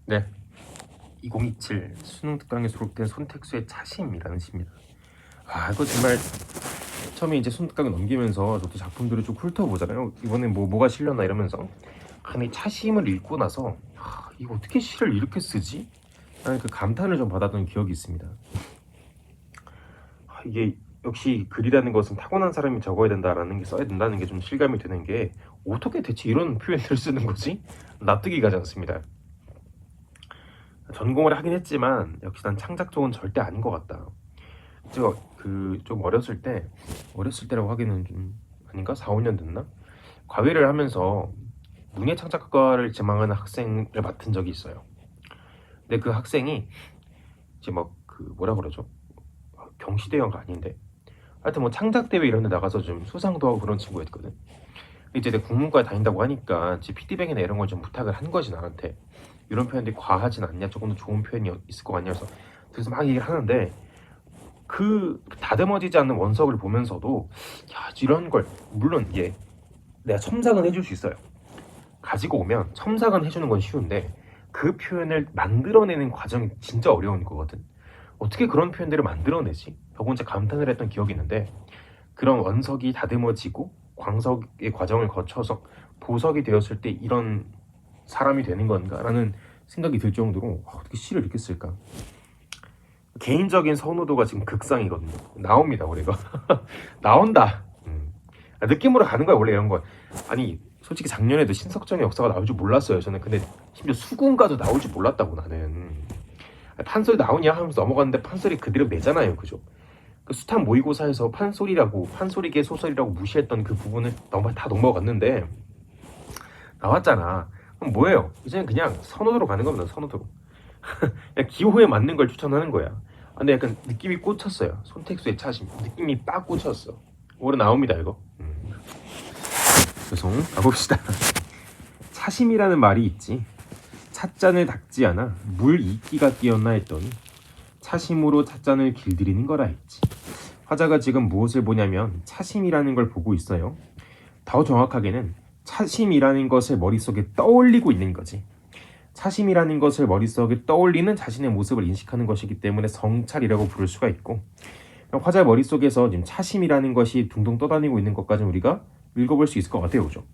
네, 2027 수능 특강에 수록된 손택수의 차심이라는 시입니다. 이거 정말 처음에 이제 수능 특강을 넘기면서 저도 작품들을 좀 훑어보잖아요. 이번엔 뭐가 실렸나 이러면서. 근데 차심을 읽고 나서 이거 어떻게 시를 이렇게 쓰지? 라는 그 감탄을 좀 받았던 기억이 있습니다. 이게 역시 글이라는 것은 타고난 사람이 적어야 된다라는 게 써야 된다는 게 좀 실감이 되는 게 어떻게 대체 이런 표현을 쓰는 거지? 납득이 가지 않습니다. 전공을 하긴 했지만 역시 난 창작 쪽은 절대 아닌 것 같다. 제가 좀 어렸을 때라고 하기는 좀 아닌가? 4, 5년 됐나? 과외를 하면서 문예창작과를 지망하는 학생을 맡은 적이 있어요. 근데 그 학생이 이제 막 뭐라 그러죠? 경시대회가 아닌데 하여튼 뭐 창작대회 이런 데 나가서 좀 수상도 하고 그런 친구였거든. 이제 내 국문과에 다닌다고 하니까 제 피드백이나 이런 걸 좀 부탁을 한 거지 나한테. 이런 표현들이 과하진 않냐, 조금 더 좋은 표현이 있을 거 같냐 그래서 막 얘기를 하는데 그 다듬어지지 않는 원석을 보면서도 이런 걸 물론 이게 내가 첨삭은 해줄 수 있어요. 가지고 오면 첨삭은 해주는 건 쉬운데 그 표현을 만들어내는 과정이 진짜 어려운 거거든. 어떻게 그런 표현들을 만들어내지? 하고 혼자 감탄을 했던 기억이 있는데 그런 원석이 다듬어지고 광석의 과정을 거쳐서 보석이 되었을 때 이런 사람이 되는 건가라는 생각이 들 정도로 어떻게 시를 이렇게 쓸까? 개인적인 선호도가 지금 극상이거든요. 나옵니다, 우리가. 나온다. 느낌으로 가는 거야, 원래 이런 거. 아니, 솔직히 작년에도 신석정의 역사가 나올 줄 몰랐어요, 저는. 근데 심지어 수군가도 나올 줄 몰랐다고, 나는. 판소리 나오냐 하면서 넘어갔는데 판소리 그대로 내잖아요, 그죠? 그 숱한 모의고사에서 판소리계 소설이라고 무시했던 그 부분을 다 넘어갔는데 나왔잖아. 그럼 뭐예요? 이제는 그냥 선호도로 가는 겁니다, 선호도로. 그냥 기호에 맞는 걸 추천하는 거야. 근데 약간 느낌이 꽂혔어요. 손택수의 차심. 느낌이 빡 꽂혔어. 오래 나옵니다, 이거. 죄송. 가봅시다. 차심이라는 말이 있지. 찻잔을 닦지 않아 물 이끼가 끼었나 했더니 차심으로 찻잔을 길들이는 거라 했지. 화자가 지금 무엇을 보냐면 차심이라는 걸 보고 있어요. 더 정확하게는 차심이라는 것을 머릿속에 떠올리고 있는 거지. 차심이라는 것을 머릿속에 떠올리는 자신의 모습을 인식하는 것이기 때문에 성찰이라고 부를 수가 있고, 화자 머릿속에서 지금 차심이라는 것이 둥둥 떠다니고 있는 것까지 우리가 읽어볼 수 있을 것 같아요. 그죠?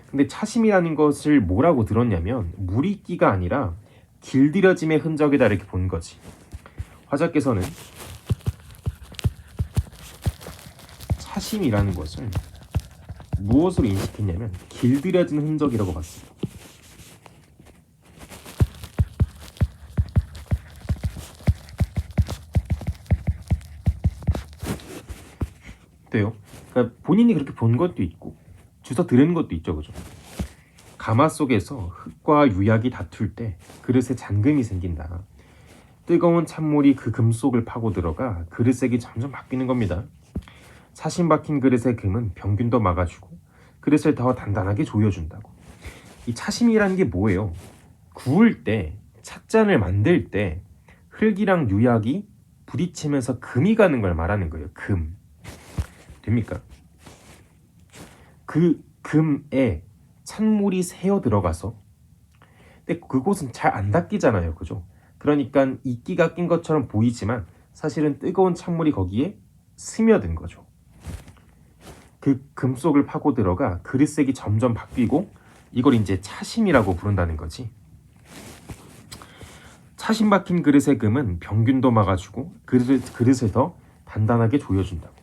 근데 차심이라는 것을 뭐라고 들었냐면 물이끼가 아니라 길들여짐의 흔적이다 이렇게 본 거지. 화자께서는 차심이라는 것을 무엇으로 인식했냐면 길들여진 흔적이라고 봤습니다. 돼요. 그러니까 본인이 그렇게 본 것도 있고 주워 들은 것도 있죠, 그죠? 가마 속에서 흙과 유약이 다툴 때 그릇에 잠금이 생긴다. 뜨거운 찬물이 그 금 속을 파고 들어가 그릇색이 점점 바뀌는 겁니다. 사심 박힌 그릇의 금은 병균도 막아주고 그릇을 더 단단하게 조여준다고. 이 차심이라는 게 뭐예요? 구울 때, 찻잔을 만들 때 흙이랑 유약이 부딪히면서 금이 가는 걸 말하는 거예요. 금. 됩니까? 그 금에 찬물이 새어 들어가서, 근데 그곳은 잘 안 닦이잖아요, 그죠? 그러니까 이끼가 낀 것처럼 보이지만 사실은 뜨거운 찬물이 거기에 스며든 거죠. 그 금 속을 파고 들어가 그릇색이 점점 바뀌고 이걸 이제 차심이라고 부른다는 거지. 차심 박힌 그릇의 금은 병균도 막아주고 그릇을 더 단단하게 조여준다고.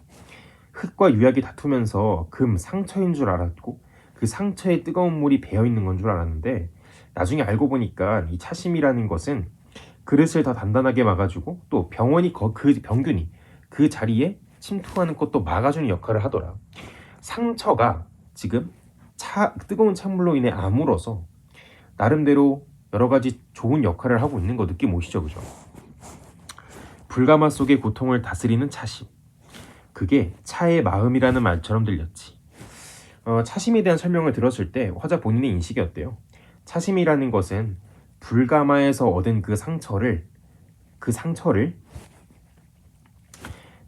흙과 유약이 다투면서 금 상처인 줄 알았고 그 상처에 뜨거운 물이 배어있는 건 줄 알았는데 나중에 알고 보니까 이 차심이라는 것은 그릇을 더 단단하게 막아주고 또 그 병균이 그 자리에 침투하는 것도 막아주는 역할을 하더라. 상처가 지금 뜨거운 찬물로 인해 아물어서 나름대로 여러 가지 좋은 역할을 하고 있는 거 느낌 오시죠, 그죠? 불가마 속의 고통을 다스리는 차심. 그게 차의 마음이라는 말처럼 들렸지. 차심에 대한 설명을 들었을 때 화자 본인의 인식이 어때요? 차심이라는 것은 불가마에서 얻은 그 상처를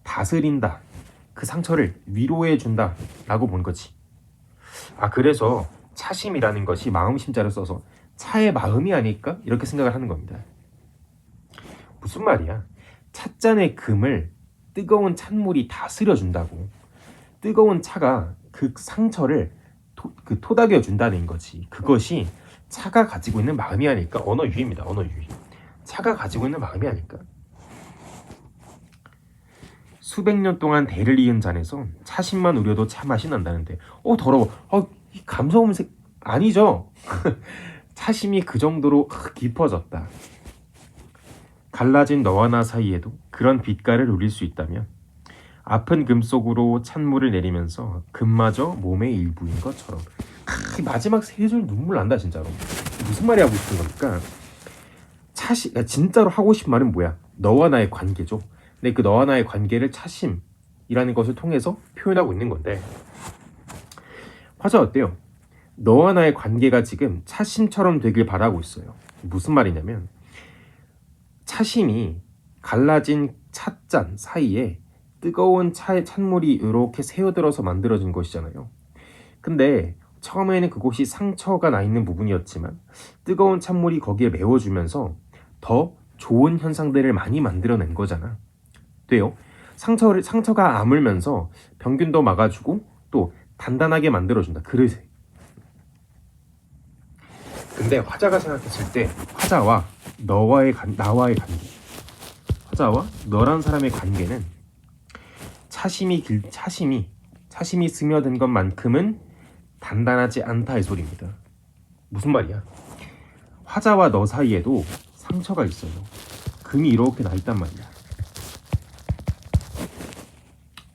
다스린다. 그 상처를 위로해준다 라고 본 거지. 그래서 차심이라는 것이 마음심자를 써서 차의 마음이 아닐까? 이렇게 생각을 하는 겁니다. 무슨 말이야? 찻잔의 금을 뜨거운 찬물이 다스려 준다고. 뜨거운 차가 그 상처를 토닥여 준다는 거지. 그것이 차가 가지고 있는 마음이 아닐까? 언어 유희입니다. 언어 유희. 차가 가지고 있는 마음이 아닐까? 수백 년 동안 대를 이은 잔에서 차심만 우려도 차 맛이 난다는데 더러워. 이 감성음색 아니죠? 차심이 그 정도로 깊어졌다. 갈라진 너와 나 사이에도 그런 빛깔을 울릴 수 있다면 아픈 금 속으로 찬물을 내리면서 금마저 몸의 일부인 것처럼. 마지막 세 줄 눈물 난다 진짜로. 무슨 말이 하고 싶은 겁니까? 진짜로 하고 싶은 말은 뭐야? 너와 나의 관계죠. 근데 그 너와 나의 관계를 차심이라는 것을 통해서 표현하고 있는 건데, 화자 어때요? 너와 나의 관계가 지금 차심처럼 되길 바라고 있어요. 무슨 말이냐면 차심이 갈라진 찻잔 사이에 뜨거운 찬물이 이렇게 새어들어서 만들어진 것이잖아요. 근데 처음에는 그곳이 상처가 나 있는 부분이었지만 뜨거운 찬물이 거기에 메워주면서 더 좋은 현상들을 많이 만들어낸 거잖아. 돼요? 상처가 아물면서 병균도 막아주고 또 단단하게 만들어준다. 그릇에. 근데 화자가 생각했을 때 화자와 나와의 관계, 화자와 너란 사람의 관계는 차심이 스며든 것만큼은 단단하지 않다 이 소리입니다. 무슨 말이야? 화자와 너 사이에도 상처가 있어요. 금이 이렇게 나 있단 말이야.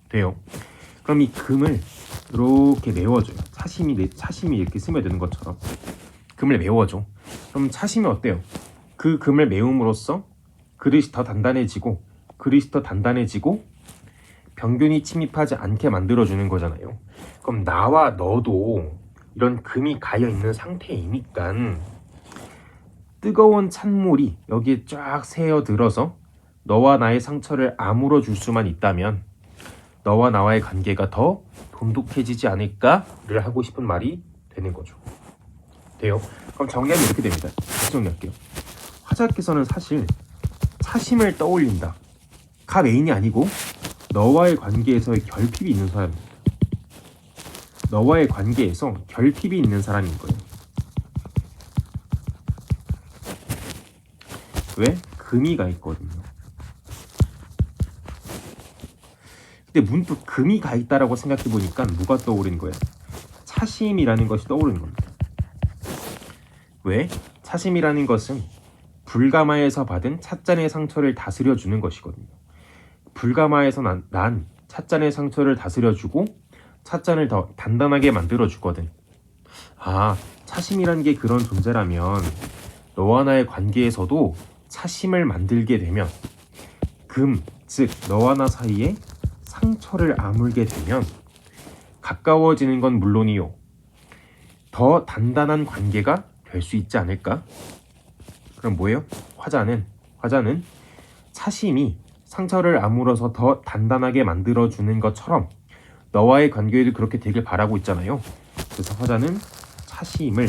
돼요? 그럼 이 금을 이렇게 메워줘요. 차심이 이렇게 스며드는 것처럼 금을 메워줘. 그럼 차심이 어때요? 그 금을 메움으로써 그릇이 더 단단해지고 병균이 침입하지 않게 만들어주는 거잖아요. 그럼 나와 너도 이런 금이 가여있는 상태이니까 뜨거운 찬물이 여기에 쫙 새어들어서 너와 나의 상처를 아물어줄 수만 있다면 너와 나와의 관계가 더 돈독해지지 않을까를 하고 싶은 말이 되는 거죠. 돼요? 그럼 정리하면 이렇게 됩니다. 다시 정리할게요. 화자께서는 사실 차심을 떠올린다. 가 메인이 아니고 너와의 관계에서의 결핍이 있는 사람입니다. 너와의 관계에서 결핍이 있는 사람인 거예요. 왜? 금이 가 있거든요. 근데 문득 금이 가 있다라고 생각해 보니까 뭐가 떠오르는 거예요? 차심이라는 것이 떠오르는 겁니다. 왜? 차심이라는 것은 불가마에서 받은 찻잔의 상처를 다스려 주는 것이거든요. 불가마에서 난 찻잔의 상처를 다스려주고 찻잔을 더 단단하게 만들어주거든. 차심이라는 게 그런 존재라면 너와 나의 관계에서도 차심을 만들게 되면 즉 너와 나 사이에 상처를 아물게 되면 가까워지는 건 물론이요. 더 단단한 관계가 될 수 있지 않을까? 그럼 뭐예요? 화자는 차심이 상처를 아물어서 더 단단하게 만들어주는 것처럼 너와의 관계에도 그렇게 되길 바라고 있잖아요. 그래서 화자는 차심을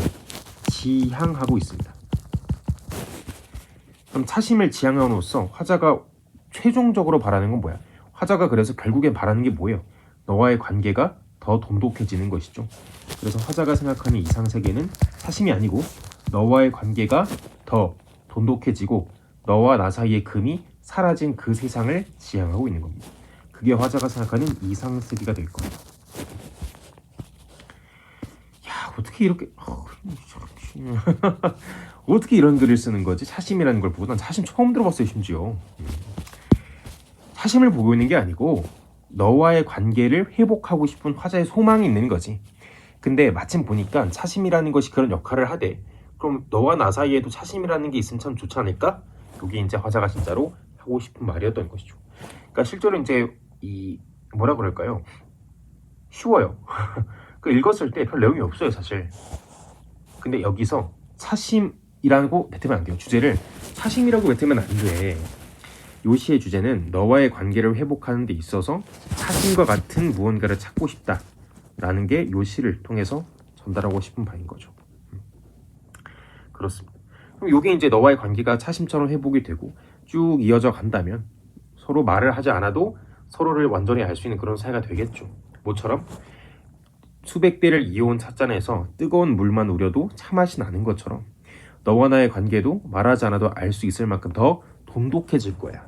지향하고 있습니다. 그럼 차심을 지향함으로써 화자가 최종적으로 바라는 건 뭐야? 화자가 그래서 결국엔 바라는 게 뭐예요? 너와의 관계가 더 돈독해지는 것이죠. 그래서 화자가 생각하는 이상세계는 차심이 아니고 너와의 관계가 더 돈독해지고 너와 나 사이의 금이 사라진 그 세상을 지향하고 있는 겁니다. 그게 화자가 생각하는 이상세계가 될 거예요. 어떻게 이렇게 어떻게 이런 글을 쓰는 거지? 차심이라는 걸 보고 난 차심 처음 들어봤어요. 심지어 차심을 보고 있는 게 아니고 너와의 관계를 회복하고 싶은 화자의 소망이 있는 거지. 근데 마침 보니까 차심이라는 것이 그런 역할을 하대. 그럼 너와 나 사이에도 차심이라는 게 있으면 참 좋지 않을까? 그게 이제 화자가 진짜로 하고 싶은 말이었던 것이죠. 그러니까 실제로 이제 뭐라 그럴까요? 쉬워요. 그 읽었을 때 별 내용이 없어요, 사실. 근데 여기서 차심이라고 뱉으면 안 돼요. 주제를 차심이라고 뱉으면 안 돼. 요 시의 주제는 너와의 관계를 회복하는 데 있어서 차심과 같은 무언가를 찾고 싶다라는 게 요 시를 통해서 전달하고 싶은 바인 거죠. 그렇습니다. 그럼 요게 이제 너와의 관계가 차심처럼 회복이 되고 쭉 이어져 간다면 서로 말을 하지 않아도 서로를 완전히 알 수 있는 그런 사이가 되겠죠. 모처럼 수백 배를 이어온 찻잔에서 뜨거운 물만 우려도 차맛이 나는 것처럼 너와 나의 관계도 말하지 않아도 알 수 있을 만큼 더 돈독해질 거야.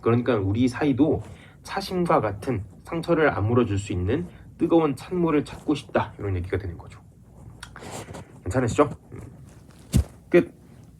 그러니까 우리 사이도 차심과 같은 상처를 아물어줄 수 있는 뜨거운 찬물을 찾고 싶다. 이런 얘기가 되는 거죠. 괜찮으시죠? 끝.